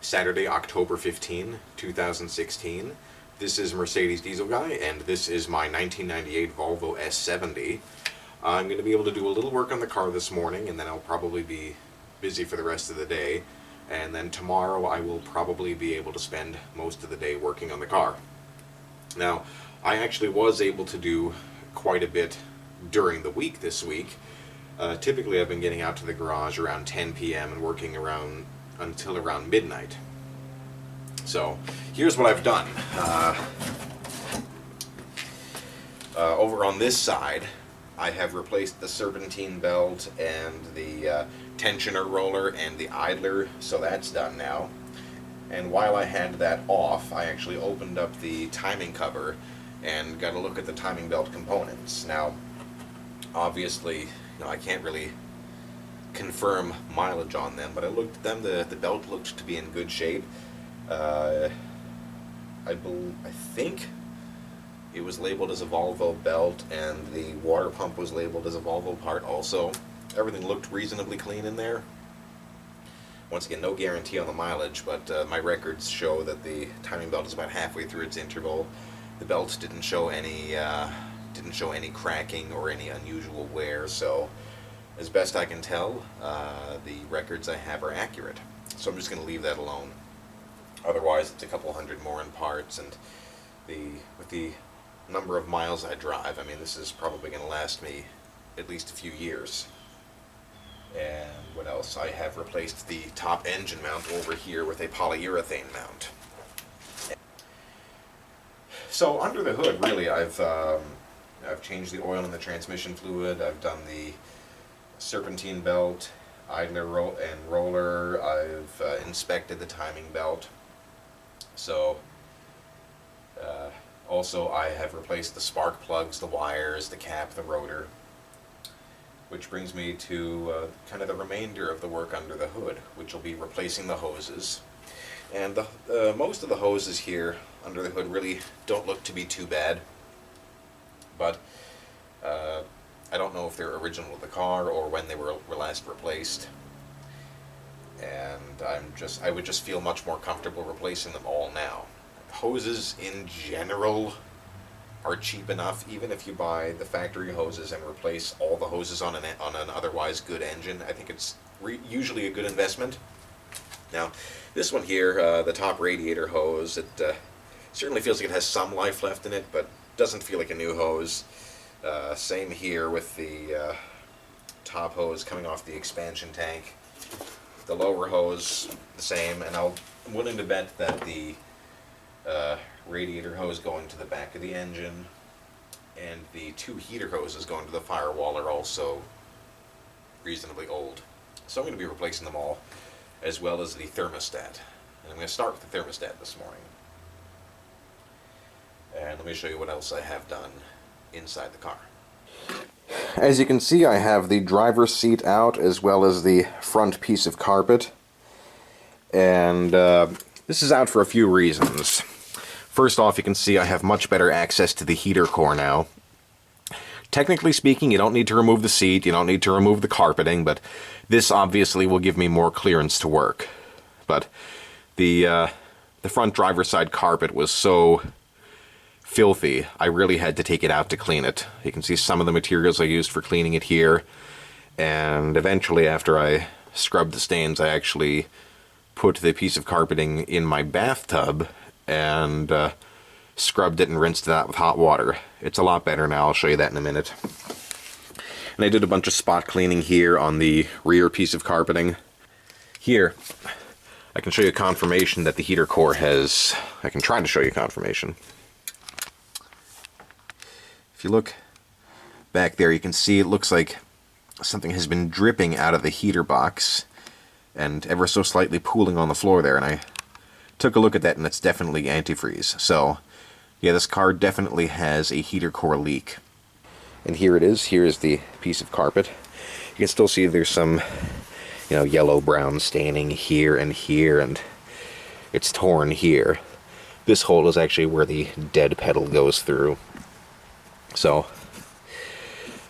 Saturday, October 15, 2016. This is Mercedes Diesel Guy, and this is my 1998 Volvo S70. I'm going to be able to do a little work on the car this morning, and then I'll probably be busy for the rest of the day. And then tomorrow I will probably be able to spend most of the day working on the car. Now, I actually was able to do quite a bit during the week this week. Typically I've been getting out to the garage around 10 p.m. and working until around midnight. So here's what I've done. Over on this side, I have replaced the serpentine belt and the tensioner roller and the idler, so that's done now. And while I had that off, I actually opened up the timing cover and got a look at the timing belt components. Now, obviously, I can't really confirm mileage on them, but I looked at them. The belt looked to be in good shape. I think it was labeled as a Volvo belt, and the water pump was labeled as a Volvo part also. Everything looked reasonably clean in there. Once again, no guarantee on the mileage, but my records show that the timing belt is about halfway through its interval. The belt didn't show any cracking or any unusual wear, so as best I can tell, the records I have are accurate. So I'm just going to leave that alone. Otherwise, it's a couple hundred more in parts, and with the number of miles I drive, I mean, this is probably going to last me at least a few years. And what else? I have replaced the top engine mount over here with a polyurethane mount. So under the hood, really, I've changed the oil in the transmission fluid. I've done the serpentine belt, idler and roller. I've inspected the timing belt. So also I have replaced the spark plugs, the wires, the cap, the rotor. Which brings me to kind of the remainder of the work under the hood, which will be replacing the hoses. And most of the hoses here under the hood really don't look to be too bad, but I don't know if they're original to the car or when they were last replaced. And I would just feel much more comfortable replacing them all now. Hoses in general are cheap enough, even if you buy the factory hoses and replace all the hoses on an otherwise good engine. I think it's usually a good investment. Now, this one here, the top radiator hose, it certainly feels like it has some life left in it, but doesn't feel like a new hose. Same here with the top hose coming off the expansion tank. The lower hose, the same, and I'm willing to bet that the radiator hose going to the back of the engine and the two heater hoses going to the firewall are also reasonably old. So I'm going to be replacing them all, as well as the thermostat. And I'm going to start with the thermostat this morning. And let me show you what else I have done inside the car. As you can see, I have the driver's seat out as well as the front piece of carpet. And this is out for a few reasons. First off, you can see I have much better access to the heater core now. Technically speaking, you don't need to remove the seat, you don't need to remove the carpeting, but this obviously will give me more clearance to work. But the front driver's side carpet was so filthy, I really had to take it out to clean it. You can see some of the materials I used for cleaning it here, and eventually after I scrubbed the stains, I actually put the piece of carpeting in my bathtub and scrubbed it and rinsed it out with hot water. It's a lot better now. I'll show you that in a minute. And I did a bunch of spot cleaning here on the rear piece of carpeting. Here, I can show you confirmation that the heater core has... I can try to show you confirmation. If you look back there, you can see it looks like something has been dripping out of the heater box and ever so slightly pooling on the floor there, and I took a look at that, and it's definitely antifreeze. So, yeah, this car definitely has a heater core leak. And here it is. Here is the piece of carpet. You can still see there's some, yellow-brown staining here, and it's torn here. This hole is actually where the dead pedal goes through. So,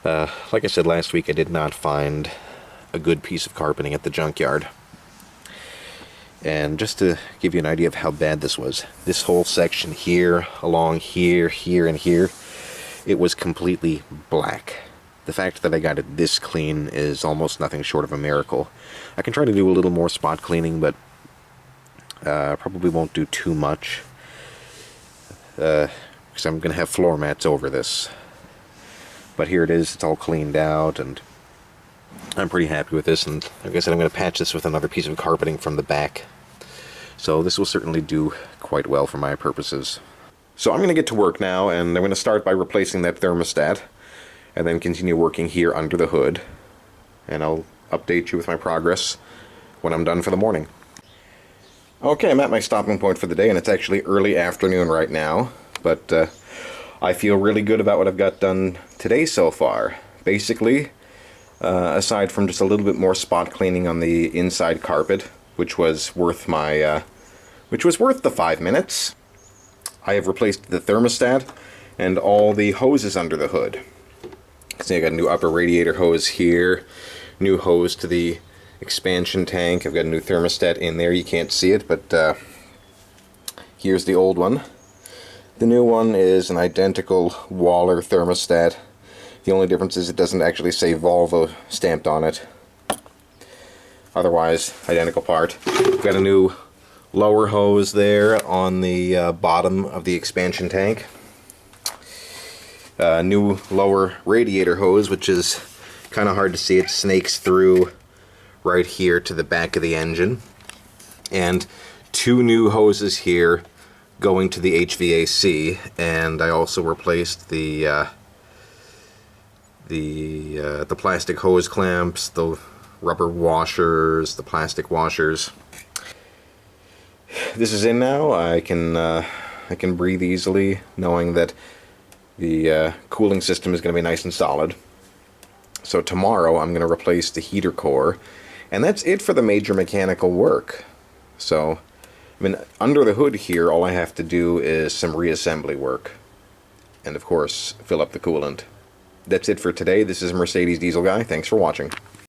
like I said last week, I did not find a good piece of carpeting at the junkyard. And just to give you an idea of how bad this was, this whole section here, along here, here, and here, it was completely black. The fact that I got it this clean is almost nothing short of a miracle. I can try to do a little more spot cleaning, but probably won't do too much, because I'm going to have floor mats over this. But here it is, it's all cleaned out, and I'm pretty happy with this. And like I said, I'm going to patch this with another piece of carpeting from the back. So this will certainly do quite well for my purposes. So I'm going to get to work now, and I'm going to start by replacing that thermostat, and then continue working here under the hood. And I'll update you with my progress when I'm done for the morning. Okay, I'm at my stopping point for the day, and it's actually early afternoon right now, but I feel really good about what I've got done today so far. Basically, aside from just a little bit more spot cleaning on the inside carpet, which was worth the 5 minutes, I have replaced the thermostat and all the hoses under the hood. See, I got a new upper radiator hose here, new hose to the expansion tank. I've got a new thermostat in there. You can't see it, but here's the old one. The new one is an identical Waller thermostat. The only difference is it doesn't actually say Volvo stamped on it. Otherwise, identical part. We've got a new lower hose there on the bottom of the expansion tank. New lower radiator hose, which is kind of hard to see. It snakes through right here to the back of the engine. And two new hoses here going to the HVAC, and I also replaced the plastic hose clamps, the rubber washers, the plastic washers. This is in now. I can breathe easily, knowing that the cooling system is going to be nice and solid. So tomorrow I'm going to replace the heater core, and that's it for the major mechanical work. So, I mean, under the hood here, all I have to do is some reassembly work, and of course, fill up the coolant. That's it for today. This is Mercedes Diesel Guy. Thanks for watching.